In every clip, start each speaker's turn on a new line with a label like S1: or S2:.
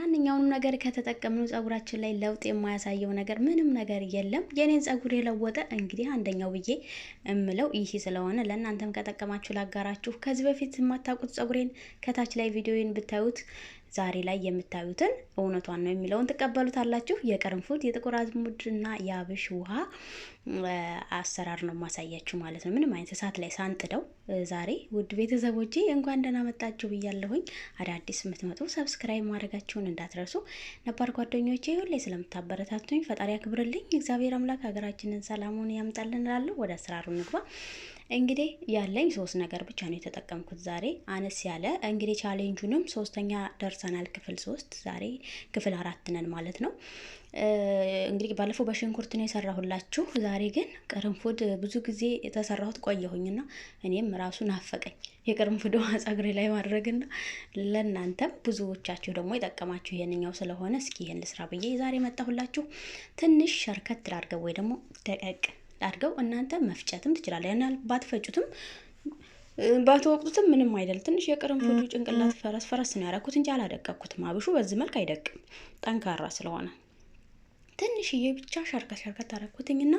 S1: ማንኛውንም ነገር ከተጠቀምነው ጸጉራችን ላይ ለውጥ የማያሳየው ነገር ምንም ነገር የለም። የኔን ጸጉር የለወጠ እንግዲህ አንደኛው ብዬ እምለው ይሄ ስለሆነ ለእናንተም ከጠቀማችሁ ላጋራችሁ። ከዚህ በፊት የማታውቁት ጸጉሬን ከታች ላይ ቪዲዮን ብታዩት ዛሬ ላይ የምታዩትን እውነቷን ነው የሚለውን ትቀበሉታላችሁ። የቅርንፉድ የጥቁር አዝሙድና የአብሽ ውሃ አሰራር ነው ማሳያችሁ ማለት ነው። ምንም አይነት እሳት ላይ ሳንጥደው ዛሬ ውድ ቤተሰቦቼ እንኳን ደህና መጣችሁ ብያለሁኝ። አዳዲስ የምትመጡ ሰብስክራይብ ማድረጋችሁን እንዳትረሱ። ነባር ጓደኞቼ ሁሌ ስለምታበረታቱኝ ፈጣሪ ያክብርልኝ። እግዚአብሔር አምላክ ሀገራችንን ሰላሙን ያምጣልን እላለሁ። ወደ አሰራሩ እንግባ። እንግዲህ ያለኝ 3 ነገር ብቻ ነው የተጠቀምኩት ዛሬ አነስ ያለ። እንግዲህ ቻሌንጁንም 3ኛ ደርሰናል፣ ክፍል 3 ዛሬ ክፍል 4 ነን ማለት ነው። እንግዲህ ባለፈው በሽንኩርት ነው የሰራሁላችሁ። ዛሬ ግን ቅርንፉድ ብዙ ጊዜ የተሰራሁት ቆየሁኝና እኔም ራሱ ናፈቀኝ የቅርንፉድ ውሃ ጸጉሬ ላይ ማድረግና ለእናንተም ብዙዎቻችሁ ደግሞ የጠቀማችሁ ይሄንኛው ስለሆነ እስኪ ይሄን ልስራ ብዬ ዛሬ መጣሁላችሁ። ትንሽ ሸርከት ላድርገው ወይ ደግሞ ደቀቅ ላድርገው። እናንተ መፍጨትም ትችላላችሁ። ያናል ባትፈጩትም ባትወቅቱትም ምንም አይደል። ትንሽ የቅርንፉዱ ጭንቅላት ፈረስ ነው ያደረኩት እንጂ አላደቀኩትም። አብሹ በዚህ መልክ አይደቅም ጠንካራ ስለሆነ ትንሽዬ ብቻ ሸርከት አረኩትኝና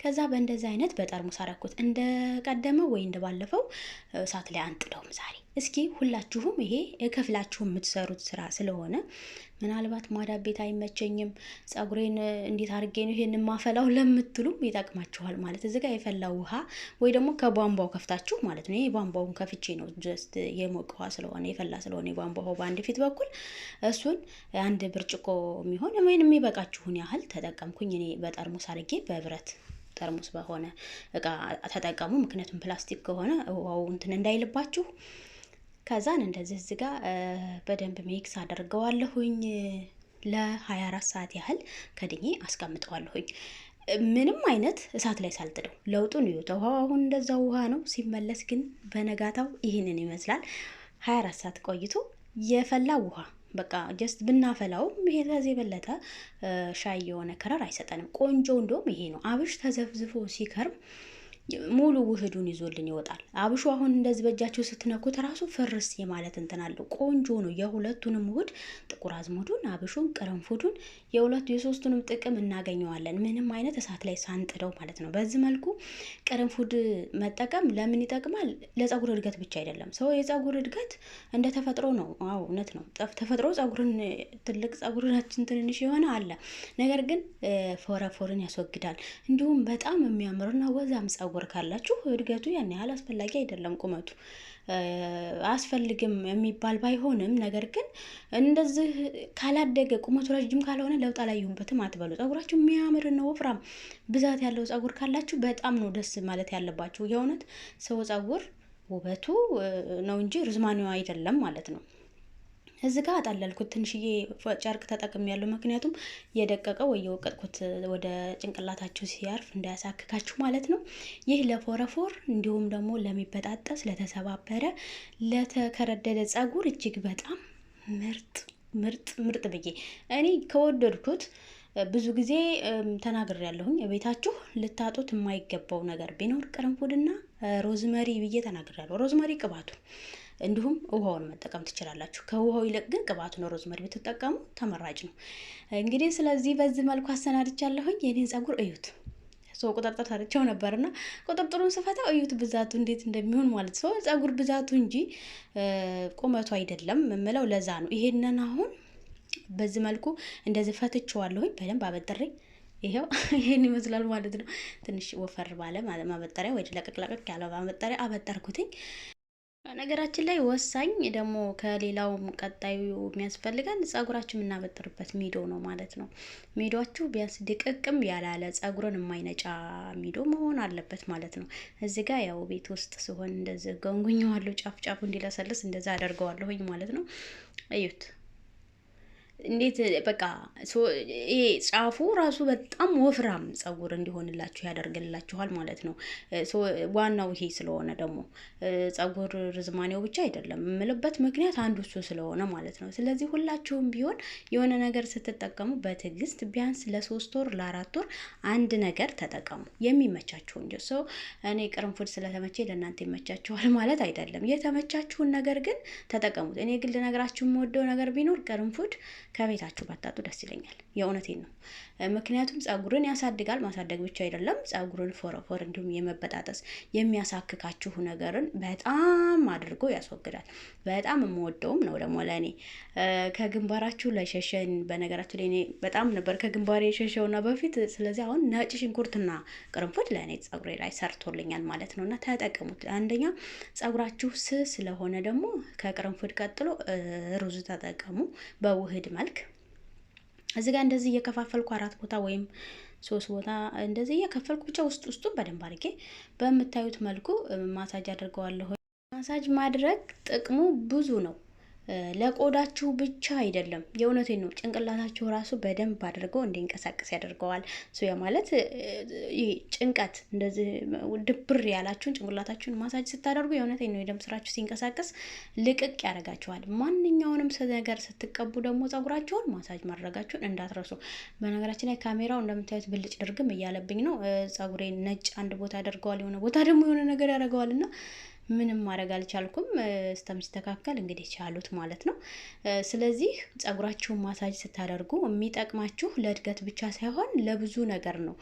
S1: ከዛ በእንደዚህ አይነት በጠርሙስ አረኩት። እንደ ቀደመው ወይ እንደ ባለፈው እሳት ላይ አንጥደውም ዛሬ። እስኪ ሁላችሁም ይሄ የከፍላችሁ የምትሰሩት ስራ ስለሆነ ምናልባት ማዳብ ቤት አይመቸኝም ጸጉሬን እንዴት አድርጌ ነው ይሄን ማፈላው ለምትሉም ይጠቅማችኋል ማለት። እዚህ ጋር የፈላ ውሃ ወይ ደግሞ ከቧንቧው ከፍታችሁ ማለት ነው። ይሄ ቧንቧውን ከፍቼ ነው ጀስት የሞቀ ውሃ ስለሆነ የፈላ ስለሆነ የቧንቧው በአንድ ፊት በኩል እሱን አንድ ብርጭቆ የሚሆን ወይንም የሚበቃችሁን ያህል ተጠቀምኩኝ። እኔ በጠርሙስ አድርጌ በብረት ጠርሙስ በሆነ እቃ ተጠቀሙ። ምክንያቱም ፕላስቲክ ከሆነ ውሃው እንትን እንዳይልባችሁ። ከዛን እንደዚህ እዚህ ጋር በደንብ ሚክስ አደርገዋለሁኝ። ለ24 ሰዓት ያህል ከድኜ አስቀምጠዋለሁኝ። ምንም አይነት እሳት ላይ ሳልጥደው ለውጡን እዩት። ውሃው አሁን እንደዛው ውሃ ነው። ሲመለስ ግን በነጋታው ይህንን ይመስላል። 24 ሰዓት ቆይቶ የፈላ ውሃ በቃ ጀስት ብናፈላውም ይሄ ከዚህ የበለጠ ሻይ የሆነ ከረር አይሰጠንም። ቆንጆ እንደውም ይሄ ነው። አብሽ ተዘፍዝፎ ሲከርም ሙሉ ውህዱን ይዞልን ይወጣል። አብሹ አሁን እንደዚህ በእጃችሁ ስትነኩት ራሱ ፍርስ የማለት እንትን አለው። ቆንጆ ነው። የሁለቱንም ውህድ ጥቁር አዝሙዱን፣ አብሹን፣ ቅርንፉዱን የሶስቱንም ጥቅም እናገኘዋለን። ምንም አይነት እሳት ላይ ሳንጥደው ማለት ነው። በዚህ መልኩ ቅርንፉድ መጠቀም ለምን ይጠቅማል? ለጸጉር እድገት ብቻ አይደለም። ሰው የጸጉር እድገት እንደ ተፈጥሮ ነው። አዎ እውነት ነው። ተፈጥሮ ጸጉርን ትልቅ ጸጉራችን ትንንሽ የሆነ አለ። ነገር ግን ፎረፎርን ያስወግዳል። እንዲሁም በጣም የሚያምርና ወዛም ጸጉር ካላችሁ እድገቱ ያን ያህል አስፈላጊ አይደለም። ቁመቱ አስፈልግም የሚባል ባይሆንም ነገር ግን እንደዚህ ካላደገ ቁመቱ ረጅም ካልሆነ ለውጥ አላየሁበትም አትበሉ። ጸጉራችሁ የሚያምር ነው ወፍራም ብዛት ያለው ጸጉር ካላችሁ በጣም ነው ደስ ማለት ያለባችሁ። የእውነት ሰው ጸጉር ውበቱ ነው እንጂ ርዝማኔው አይደለም ማለት ነው። እዚህ ጋር አጣለልኩት። ትንሽዬ ጨርቅ ተጠቅም ያለው ምክንያቱም የደቀቀው ወይ የወቀጥኩት ወደ ጭንቅላታችሁ ሲያርፍ እንዳያሳክካችሁ ማለት ነው። ይህ ለፎረፎር እንዲሁም ደግሞ ለሚበጣጠስ፣ ለተሰባበረ፣ ለተከረደደ ጸጉር እጅግ በጣም ምርጥ ብዬ እኔ ከወደድኩት ብዙ ጊዜ ተናግሬያለሁኝ። ቤታችሁ ልታጡት የማይገባው ነገር ቢኖር ቅርንፉድና ሮዝመሪ ብዬ ተናግሬያለሁ። ሮዝመሪ ቅባቱ እንዲሁም ውሃውን መጠቀም ትችላላችሁ። ከውሃው ይልቅ ግን ቅባቱ ነው ሮዝመሪ ብትጠቀሙ ተመራጭ ነው። እንግዲህ ስለዚህ በዚህ መልኩ አሰናድቻለሁኝ። የኔን ጸጉር እዩት። ሰው ቁጥጥር ሰርቸው ነበርና ቁጥጥሩን ስፈታው እዩት ብዛቱ እንዴት እንደሚሆን ማለት ሰው ጸጉር ብዛቱ እንጂ ቁመቱ አይደለም የምለው ለዛ ነው። ይሄንን አሁን በዚህ መልኩ እንደዚህ ፈትቼዋለሁኝ በደንብ አበጥሬ ይሄው ይሄን ይመስላል ማለት ነው። ትንሽ ወፈር ባለ ማበጠሪያ ወይ ለቀቅ ያለ ማበጠሪያ አበጠርኩትኝ። ነገራችን ላይ ወሳኝ ደግሞ ከሌላውም ቀጣዩ የሚያስፈልገን ጸጉራችን የምናበጥርበት ሚዶ ነው ማለት ነው። ሚዶአችሁ ቢያንስ ድቅቅም ያላለ ጸጉርን የማይነጫ ሚዶ መሆን አለበት ማለት ነው። እዚህ ጋር ያው ቤት ውስጥ ሲሆን እንደዚህ ገንጉኘዋለሁ፣ ጫፍ እንዲለሰልስ እንደዛ አደርገዋለሁኝ ማለት ነው። እዩት እንዴት በቃ ይሄ ጫፉ ራሱ በጣም ወፍራም ጸጉር እንዲሆንላችሁ ያደርግላችኋል ማለት ነው። ዋናው ይሄ ስለሆነ ደግሞ ጸጉር ርዝማኔው ብቻ አይደለም የምልበት ምክንያት አንዱ እሱ ስለሆነ ማለት ነው። ስለዚህ ሁላችሁም ቢሆን የሆነ ነገር ስትጠቀሙ በትዕግስት ቢያንስ ለ3 ወር ለ4 ወር አንድ ነገር ተጠቀሙ የሚመቻችሁ እንጂ እኔ ቅርንፉድ ስለተመቼ ለእናንተ ይመቻችኋል ማለት አይደለም። የተመቻችሁን ነገር ግን ተጠቀሙት። እኔ ግን ልነግራችሁ የምወደው ነገር ቢኖር ቅርንፉድ ከቤታችሁ ባታጡ ደስ ይለኛል። የእውነቴን ነው። ምክንያቱም ጸጉርን ያሳድጋል። ማሳደግ ብቻ አይደለም፣ ጸጉርን ፎረፎር እንዲሁም የመበጣጠስ የሚያሳክካችሁ ነገርን በጣም አድርጎ ያስወግዳል። በጣም የምወደውም ነው ደግሞ ለእኔ ከግንባራችሁ ላይ ሸሸን። በነገራችሁ ላይ እኔ በጣም ነበር ከግንባሬ የሸሸውና በፊት። ስለዚህ አሁን ነጭ ሽንኩርትና ቅርንፉድ ለእኔ ጸጉሬ ላይ ሰርቶልኛል ማለት ነው። እና ተጠቀሙት። አንደኛ ጸጉራችሁ ስስ ስለሆነ ደግሞ ከቅርንፉድ ቀጥሎ ሩዝ ተጠቀሙ በውህድ መልክ። እዚህ ጋር እንደዚህ እየከፋፈልኩ 4 ቦታ ወይም 3 ቦታ እንደዚህ እየከፈልኩ ብቻ ውስጡ በደንብ አድርጌ በምታዩት መልኩ ማሳጅ አድርገዋለሁ። ማሳጅ ማድረግ ጥቅሙ ብዙ ነው። ለቆዳችሁ ብቻ አይደለም፣ የእውነቴን ነው። ጭንቅላታችሁ ራሱ በደንብ አድርገው እንዲንቀሳቀስ ያደርገዋል። ያ ማለት ጭንቀት እንደዚህ ድብር ያላችሁን ጭንቅላታችሁን ማሳጅ ስታደርጉ የእውነቴን ነው የደም ስራችሁ ሲንቀሳቀስ ልቅቅ ያደርጋችኋል። ማንኛውንም ነገር ስትቀቡ ደግሞ ጸጉራችሁን ማሳጅ ማድረጋችሁን እንዳትረሱ። በነገራችን ላይ ካሜራው እንደምታዩት ብልጭ ድርግም እያለብኝ ነው። ጸጉሬን ነጭ አንድ ቦታ ያደርገዋል፣ የሆነ ቦታ ደግሞ የሆነ ነገር ያደርገዋል እና ምንም ማድረግ አልቻልኩም። እስከሚስተካከል እንግዲህ ቻሉት ማለት ነው። ስለዚህ ጸጉራችሁን ማሳጅ ስታደርጉ የሚጠቅማችሁ ለእድገት ብቻ ሳይሆን ለብዙ ነገር ነው።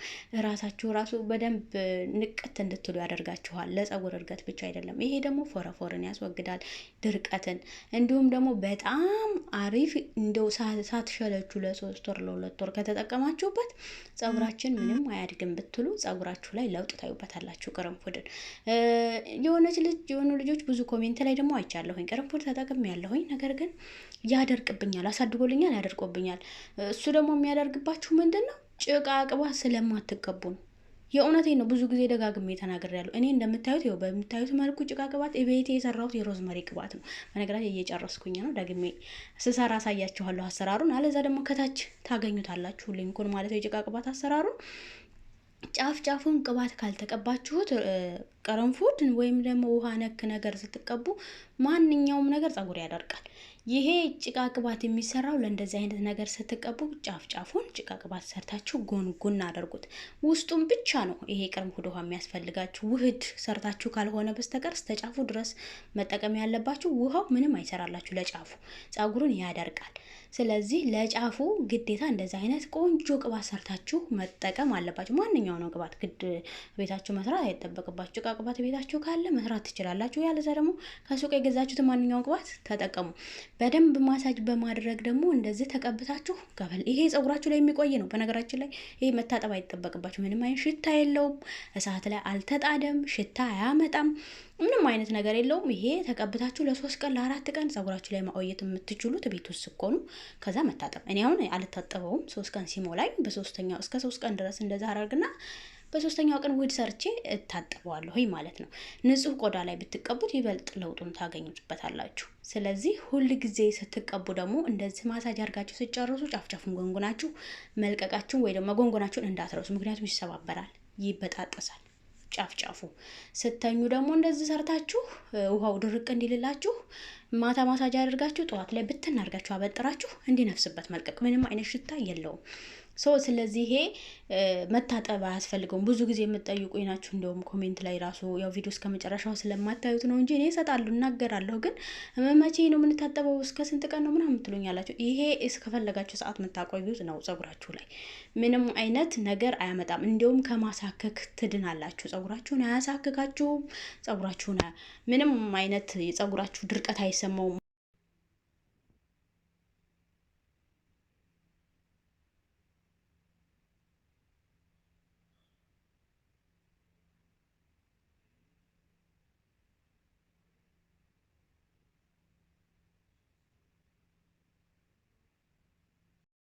S1: ራሳችሁ ራሱ በደንብ ንቅት እንድትሉ ያደርጋችኋል። ለጸጉር እድገት ብቻ አይደለም። ይሄ ደግሞ ፎረፎርን ያስወግዳል፣ ድርቀትን፣ እንዲሁም ደግሞ በጣም አሪፍ እንደው ሳትሸለቹ ለ3 ወር ለ2 ወር ከተጠቀማችሁበት ጸጉራችን ምንም አያድግም ብትሉ ጸጉራችሁ ላይ ለውጥ ታዩበታላችሁ። ቅርንፉድን የሆኑ ልጆች ብዙ ኮሜንት ላይ ደግሞ አይቻለሁኝ ቅርንፉድ ተጠቅም ያለሁኝ ነገር ግን ያደርቅብኛል፣ አሳድጎልኛል፣ ያደርቆብኛል። እሱ ደግሞ የሚያደርግባችሁ ምንድን ነው? ጭቃ ቅባት ስለማትቀቡ ነው። የእውነቴን ነው። ብዙ ጊዜ ደጋግሜ ተናግሬያለሁ። እኔ እንደምታዩት ይኸው በምታዩት መልኩ ጭቃ ቅባት ቤቴ የሰራሁት የሮዝመሪ ቅባት ነው። በነገራችን እየጨረስኩኝ ነው። ደግሜ ስሰራ አሳያችኋለሁ አሰራሩን። አለዛ ደግሞ ከታች ታገኙታላችሁ ሊንኩን ማለት ነው። የጭቃ ቅባት አሰራሩን ጫፉን ቅባት ካልተቀባችሁት ቅርንፉድ ወይም ደግሞ ውሃ ነክ ነገር ስትቀቡ ማንኛውም ነገር ጸጉር ያደርቃል። ይሄ ጭቃ ቅባት የሚሰራው ለእንደዚህ አይነት ነገር ስትቀቡ ጫፉን ጭቃ ቅባት ሰርታችሁ ጎን አድርጉት። ውስጡን ብቻ ነው ይሄ ቅርንፉድ ውሃ የሚያስፈልጋችሁ። ውህድ ሰርታችሁ ካልሆነ በስተቀር እስከ ጫፉ ድረስ መጠቀም ያለባችሁ። ውሃው ምንም አይሰራላችሁ፣ ለጫፉ ጸጉሩን ያደርቃል። ስለዚህ ለጫፉ ግዴታ እንደዚህ አይነት ቆንጆ ቅባት ሰርታችሁ መጠቀም አለባችሁ። ማንኛውንም ቅባት ግድ ቤታችሁ መስራት አይጠበቅባችሁ። ጭቃ ቅባት ቤታችሁ ካለ መስራት ትችላላችሁ። ያለዛ ደግሞ ከሱቅ የገዛችሁት ማንኛውም ቅባት ተጠቀሙ። በደንብ ማሳጅ በማድረግ ደግሞ እንደዚህ ተቀብታችሁ ከፈል ይሄ ጸጉራችሁ ላይ የሚቆይ ነው። በነገራችን ላይ ይሄ መታጠብ አይጠበቅባችሁ። ምንም አይነት ሽታ የለውም። እሳት ላይ አልተጣደም፣ ሽታ አያመጣም፣ ምንም አይነት ነገር የለውም። ይሄ ተቀብታችሁ ለ3 ቀን ለ4 ቀን ጸጉራችሁ ላይ ማቆየት የምትችሉት ቤት ውስጥ ስትሆኑ፣ ከዛ መታጠብ። እኔ አሁን አልታጠበውም። 3 ቀን ሲሞላኝ በሶስተኛው እስከ 3 ቀን ድረስ እንደዛ አደርግና በሶስተኛው ቀን ውህድ ሰርቼ እታጠበዋለሁ ማለት ነው። ንጹህ ቆዳ ላይ ብትቀቡት ይበልጥ ለውጡን ታገኙበታላችሁ። ስለዚህ ሁል ጊዜ ስትቀቡ ደግሞ እንደዚህ ማሳጅ አድርጋችሁ ስጨርሱ ጫፍጫፉን ጎንጎናችሁ መልቀቃችሁን ወይ ደግሞ ጎንጎናችሁን እንዳትረሱ። ምክንያቱም ይሰባበራል፣ ይበጣጠሳል። ጫፍጫፉ ስተኙ ደግሞ እንደዚህ ሰርታችሁ ውሃው ድርቅ እንዲልላችሁ ማታ ማሳጅ አድርጋችሁ ጠዋት ላይ ብትን አድርጋችሁ አበጥራችሁ እንዲነፍስበት መልቀቅ። ምንም አይነት ሽታ የለውም። ስለዚህ ይሄ መታጠብ አያስፈልገውም። ብዙ ጊዜ የምትጠይቁኝ ናችሁ። እንደውም ኮሜንት ላይ ራሱ ያው ቪዲዮ እስከ መጨረሻው ስለማታዩት ነው እንጂ እኔ እሰጣለሁ፣ እናገራለሁ። ግን መቼ ነው የምንታጠበው? እስከ ስንት ቀን ነው ምናምን ትሉኛላችሁ። ይሄ እስከፈለጋችሁ ሰዓት የምታቆዩት ነው። ጸጉራችሁ ላይ ምንም አይነት ነገር አያመጣም። እንዲሁም ከማሳከክ ትድናላችሁ። ጸጉራችሁን አያሳክካችሁም። ጸጉራችሁን ምንም አይነት የጸጉራችሁ ድርቀት አይሰማውም።